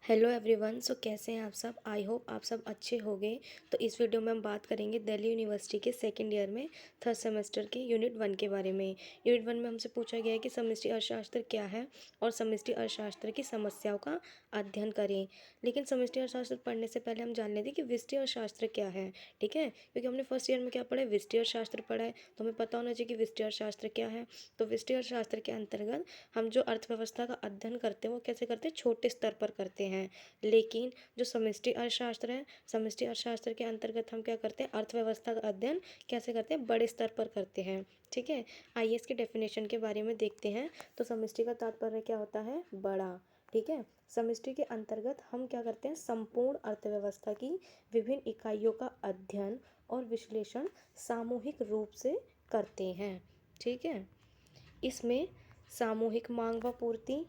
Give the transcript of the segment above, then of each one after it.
Hello everyone. कैसे हैं आप सब। आई होप आप सब अच्छे होंगे। तो इस वीडियो में हम बात करेंगे दिल्ली यूनिवर्सिटी के सेकेंड ईयर में थर्ड सेमेस्टर के यूनिट 1 के बारे में। यूनिट 1 में हमसे पूछा गया है कि समष्टि अर्थशास्त्र क्या है और समष्टि अर्थशास्त्र की समस्याओं का अध्ययन करें। लेकिन समष्टि अर्थशास्त्र पढ़ने से पहले हम जान लेते हैं कि व्यष्टि अर्थशास्त्र क्या है। ठीक है, क्योंकि हमने फर्स्ट ईयर में क्या पढ़ा है, व्यष्टि अर्थशास्त्र पढ़ा है, तो हमें पता होना चाहिए कि व्यष्टि अर्थशास्त्र क्या है। तो व्यष्टि अर्थशास्त्र के अंतर्गत हम जो अर्थव्यवस्था का अध्ययन करते हैं वो कैसे करते हैं, छोटे स्तर पर करते हैं। लेकिन जो समष्टि अर्थशास्त्र है, समष्टि अर्थशास्त्र के अंतर्गत हम क्या करते हैं, अर्थव्यवस्था का अध्ययन कैसे करते हैं, बड़े स्तर पर करते हैं। ठीक है, आइए इसके डेफिनेशन के बारे में देखते हैं। तो समष्टि का तात्पर्य क्या होता है, बड़ा। ठीक है, समष्टि के अंतर्गत हम क्या करते हैं, संपूर्ण अर्थव्यवस्था की विभिन्न इकाइयों का अध्ययन और विश्लेषण सामूहिक रूप से करते हैं। ठीक है, इसमें सामूहिक मांग व पूर्ति,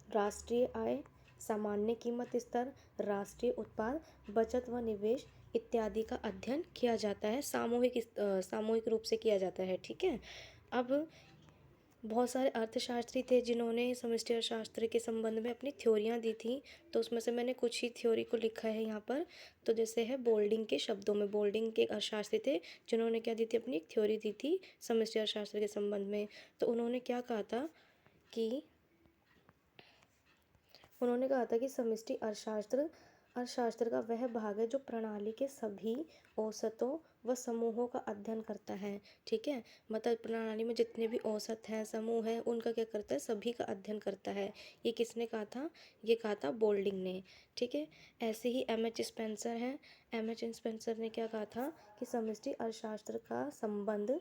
राष्ट्रीय आय, सामान्य कीमत स्तर, राष्ट्रीय उत्पाद, बचत व निवेश इत्यादि का अध्ययन किया जाता है, सामूहिक रूप से किया जाता है। ठीक है, अब बहुत सारे अर्थशास्त्री थे जिन्होंने समष्टि अर्थशास्त्र के संबंध में अपनी थ्योरियाँ दी थी। तो उसमें से मैंने कुछ ही थ्योरी को लिखा है यहाँ पर। तो जैसे है बोल्डिंग के शब्दों में, बोल्डिंग के एक अर्थशास्त्री थे जिन्होंने क्या दी थी, अपनी एक थ्योरी दी थी समष्टि अर्थशास्त्र के संबंध में। तो उन्होंने कहा था कि समष्टि अर्थशास्त्र का वह भाग है जो प्रणाली के सभी औसतों व समूहों का अध्ययन करता है। ठीक है, मतलब प्रणाली में जितने भी औसत हैं, समूह हैं, उनका क्या करता है, सभी का अध्ययन करता है। ये किसने कहा था, ये कहा था बोल्डिंग ने। ठीक है, ऐसे ही एम एच स्पेंसर हैं। एम एच स्पेंसर ने क्या कहा था कि समष्टि अर्थशास्त्र का संबंध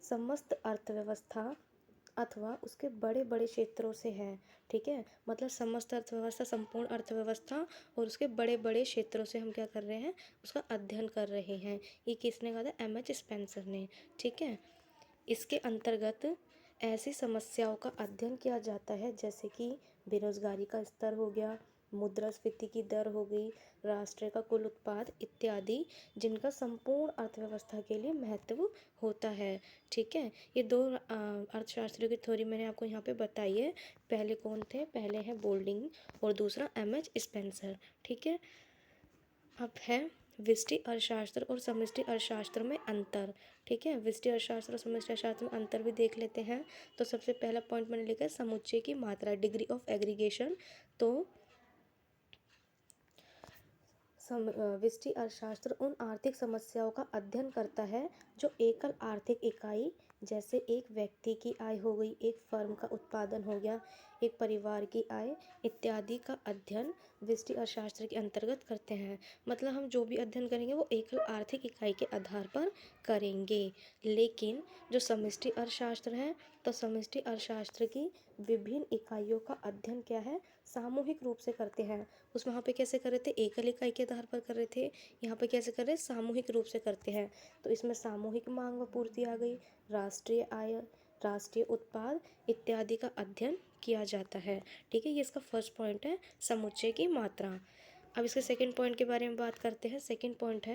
समस्त अर्थव्यवस्था अथवा उसके बड़े बड़े क्षेत्रों से है। ठीक है, मतलब समस्त अर्थव्यवस्था, संपूर्ण अर्थव्यवस्था और उसके बड़े बड़े क्षेत्रों से हम क्या कर रहे हैं, उसका अध्ययन कर रहे हैं। ये किसने कहा था, एम एच स्पेंसर ने। ठीक है, इसके अंतर्गत ऐसी समस्याओं का अध्ययन किया जाता है जैसे कि बेरोजगारी का स्तर हो गया, मुद्रास्फीति की दर हो गई, राष्ट्र का कुल उत्पाद इत्यादि, जिनका संपूर्ण अर्थव्यवस्था के लिए महत्व होता है। ठीक है, ये दो अर्थशास्त्रियों की थ्योरी मैंने आपको यहाँ पे बताई है। पहले कौन थे, पहले है बोल्डिंग और दूसरा एम एच स्पेंसर। ठीक है, अब है व्यष्टि अर्थशास्त्र और समष्टि अर्थशास्त्र में अंतर। ठीक है, व्यष्टि अर्थशास्त्र और समष्टि अर्थशास्त्र में अंतर भी देख लेते हैं। तो सबसे पहला पॉइंट मैंने लिखा है समुच्चय की मात्रा, डिग्री ऑफ एग्रीगेशन। तो व्यष्टि अर्थशास्त्र उन आर्थिक समस्याओं का अध्ययन करता है जो एकल आर्थिक इकाई, जैसे एक व्यक्ति की आय हो गई, एक फर्म का उत्पादन हो गया, एक परिवार की आय इत्यादि का अध्ययन व्यष्टि अर्थशास्त्र के अंतर्गत करते हैं। मतलब हम जो भी अध्ययन करेंगे वो एकल आर्थिक इकाई के आधार पर करेंगे। लेकिन जो समष्टि अर्थशास्त्र है, तो समष्टि अर्थशास्त्र की विभिन्न इकाइयों का अध्ययन क्या है, सामूहिक रूप से करते हैं। उस वहाँ पे कैसे कर रहे थे, एकल इकाई के आधार पर कर रहे थे, यहाँ पे कैसे कर रहे हैं, सामूहिक रूप से करते हैं। तो इसमें सामूहिक मांग व पूर्ति आ गई, राष्ट्रीय आय, राष्ट्रीय उत्पाद इत्यादि का अध्ययन किया जाता है। ठीक है, ये इसका फर्स्ट पॉइंट है, समुच्चय की मात्रा। अब इसके सेकंड पॉइंट के बारे में बात करते हैं। सेकंड पॉइंट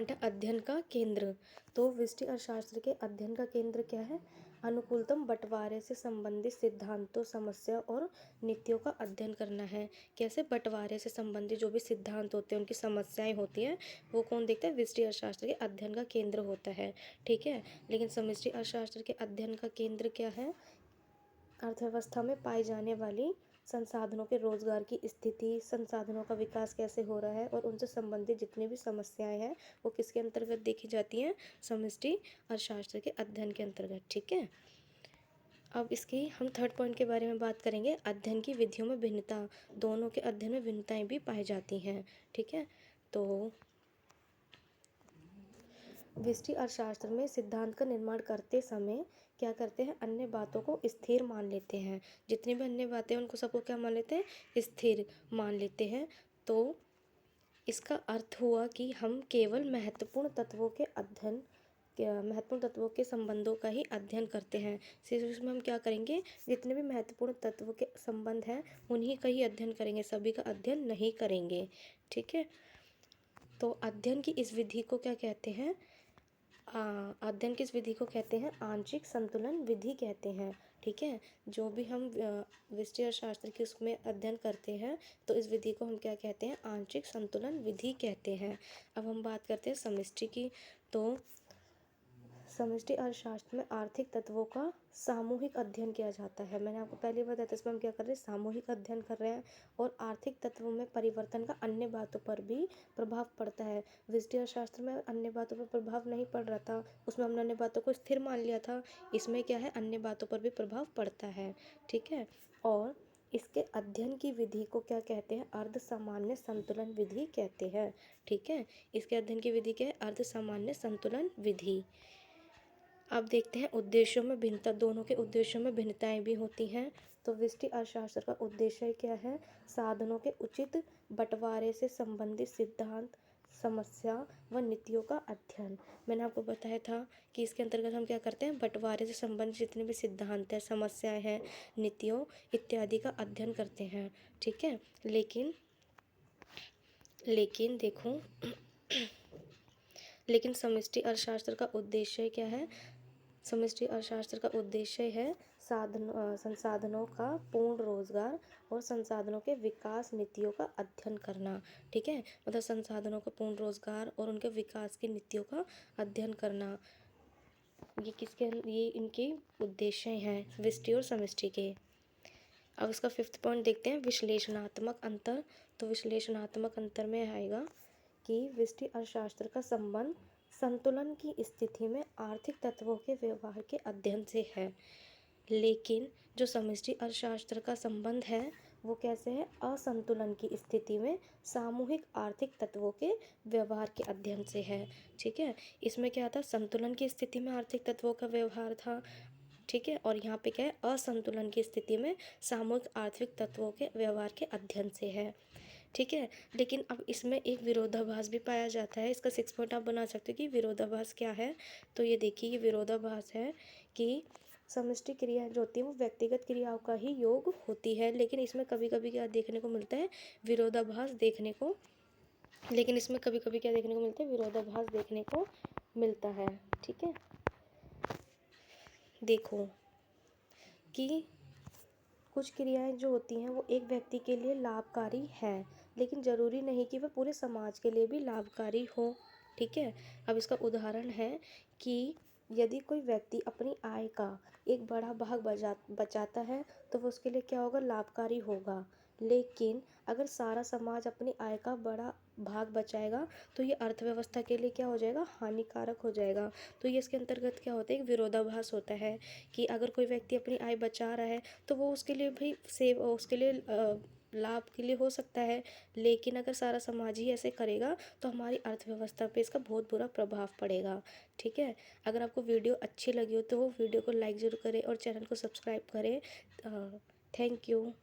है अध्ययन का केंद्र। तो व्यष्टि अर्थशास्त्र के अध्ययन का केंद्र क्या है, अनुकूलतम बंटवारे से संबंधित सिद्धांतों, समस्या और नीतियों का अध्ययन करना है। कैसे, बंटवारे से संबंधित जो भी सिद्धांत होते हैं, उनकी समस्याएं होती हैं, वो कौन देखता है, व्यष्टि अर्थशास्त्र के अध्ययन का केंद्र होता है। ठीक है, लेकिन समष्टि अर्थशास्त्र के अध्ययन का केंद्र क्या है, अर्थव्यवस्था में पाई जाने वाली संसाधनों के, रोजगार की स्थिति, संसाधनों का विकास कैसे हो रहा है और उनसे संबंधित जितनी भी समस्याएं हैं वो किसके अंतर्गत देखी जाती हैं, समष्टि अर्थशास्त्र के अध्ययन के अंतर्गत। ठीक है, अब इसकी हम थर्ड पॉइंट के बारे में बात करेंगे, अध्ययन की विधियों में भिन्नता। दोनों के अध्ययन में भिन्नताएं भी पाई जाती हैं। ठीक है, तो व्यष्टि अर्थशास्त्र में सिद्धांत का निर्माण करते समय क्या करते हैं, अन्य बातों को स्थिर मान लेते हैं। जितनी भी अन्य बातें हैं उनको सबको क्या मान लेते हैं, स्थिर मान लेते हैं। तो इसका अर्थ हुआ कि हम केवल महत्वपूर्ण तत्वों के संबंधों का ही अध्ययन करते हैं। सिर्फ इसमें हम क्या करेंगे, जितने भी महत्वपूर्ण तत्व के संबंध हैं उन्हीं का ही अध्ययन करेंगे, सभी का अध्ययन नहीं करेंगे। ठीक है, तो अध्ययन की इस विधि को क्या कहते हैं, अध्ययन की इस विधि को कहते हैं आंशिक संतुलन विधि कहते हैं। ठीक है। जो भी हम व्यष्टि अर्थशास्त्र की उसमें अध्ययन करते हैं तो इस विधि को हम क्या कहते हैं, आंशिक संतुलन विधि कहते हैं। अब हम बात करते हैं समष्टि की। तो समष्टि अर्थशास्त्र में आर्थिक तत्वों का सामूहिक अध्ययन किया जाता है। मैंने आपको पहले बताया था, इसमें हम क्या कर रहे हैं, सामूहिक अध्ययन कर रहे हैं। और आर्थिक तत्वों में परिवर्तन का अन्य बातों पर भी प्रभाव पड़ता है। व्यष्टि अर्थशास्त्र में अन्य बातों पर प्रभाव नहीं पड़ रहा था, उसमें हमने अन्य बातों को स्थिर मान लिया था। इसमें क्या है, अन्य बातों पर भी प्रभाव पड़ता है। ठीक है। और इसके अध्ययन की विधि को क्या कहते हैं, अर्ध सामान्य संतुलन विधि कहते हैं। ठीक है। इसके अध्ययन की विधि क्या है, अर्ध सामान्य संतुलन विधि। अब देखते हैं उद्देश्यों में भिन्नता, दोनों के उद्देश्यों में भिन्नताएं भी होती हैं। तो व्यष्टि अर्थशास्त्र का उद्देश्य क्या है, साधनों के उचित बंटवारे से संबंधित सिद्धांत, समस्या व नीतियों का अध्ययन। मैंने आपको बताया था कि इसके अंतर्गत हम क्या करते हैं, बंटवारे से संबंधित जितने भी सिद्धांत हैं, समस्याएं हैं, नीतियों इत्यादि का अध्ययन करते हैं। ठीक है। लेकिन देखो लेकिन समष्टि अर्थशास्त्र का उद्देश्य क्या है, समष्टि अर्थशास्त्र का उद्देश्य है संसाधनों का पूर्ण रोजगार और संसाधनों के विकास नीतियों का अध्ययन करना। ठीक है। मतलब संसाधनों का पूर्ण रोजगार और उनके विकास की नीतियों का अध्ययन करना, ये इनके उद्देश्य हैं व्यष्टि और समष्टि के। अब इसका 5th पॉइंट देखते हैं, विश्लेषणात्मक अंतर। तो विश्लेषणात्मक अंतर में आएगा कि व्यष्टि अर्थशास्त्र का संबंध संतुलन की स्थिति में आर्थिक तत्वों के व्यवहार के अध्ययन से है, लेकिन जो समष्टि अर्थशास्त्र का संबंध है वो कैसे है, असंतुलन की स्थिति में सामूहिक आर्थिक तत्वों के व्यवहार के अध्ययन से है। ठीक है। इसमें क्या था, संतुलन की स्थिति में आर्थिक तत्वों का व्यवहार था। ठीक है। और यहाँ पे क्या है, असंतुलन की स्थिति में सामूहिक आर्थिक तत्वों के व्यवहार के अध्ययन से है। ठीक है। लेकिन अब इसमें एक विरोधाभास भी पाया जाता है। इसका 6 पॉइंट आप बना सकते हो कि विरोधाभास क्या है। तो ये देखिए, ये विरोधाभास है कि समष्टि क्रिया जो होती है वो व्यक्तिगत क्रियाओं का ही योग होती है, लेकिन इसमें कभी कभी क्या देखने को मिलता है, विरोधाभास देखने को लेकिन इसमें कभी कभी क्या देखने को मिलता है, विरोधाभास देखने को मिलता है। ठीक है। देखो कि कुछ क्रियाएं जो होती हैं वो एक व्यक्ति के लिए लाभकारी हैं, लेकिन ज़रूरी नहीं कि वह पूरे समाज के लिए भी लाभकारी हो। ठीक है। अब इसका उदाहरण है कि यदि कोई व्यक्ति अपनी आय का एक बड़ा भाग बचाता है तो वो उसके लिए क्या होगा, लाभकारी होगा। लेकिन अगर सारा समाज अपनी आय का बड़ा भाग बचाएगा तो ये अर्थव्यवस्था के लिए क्या हो जाएगा, हानिकारक हो जाएगा। तो ये इसके अंतर्गत क्या होता है, एक विरोधाभास होता है कि अगर कोई व्यक्ति अपनी आय बचा रहा है तो वो उसके लिए भाई उसके लिए लाभ के लिए हो सकता है, लेकिन अगर सारा समाज ही ऐसे करेगा तो हमारी अर्थव्यवस्था पे इसका बहुत बुरा प्रभाव पड़ेगा। ठीक है। अगर आपको वीडियो अच्छी लगी हो तो वो वीडियो को लाइक ज़रूर करें और चैनल को सब्सक्राइब करें। Thank you.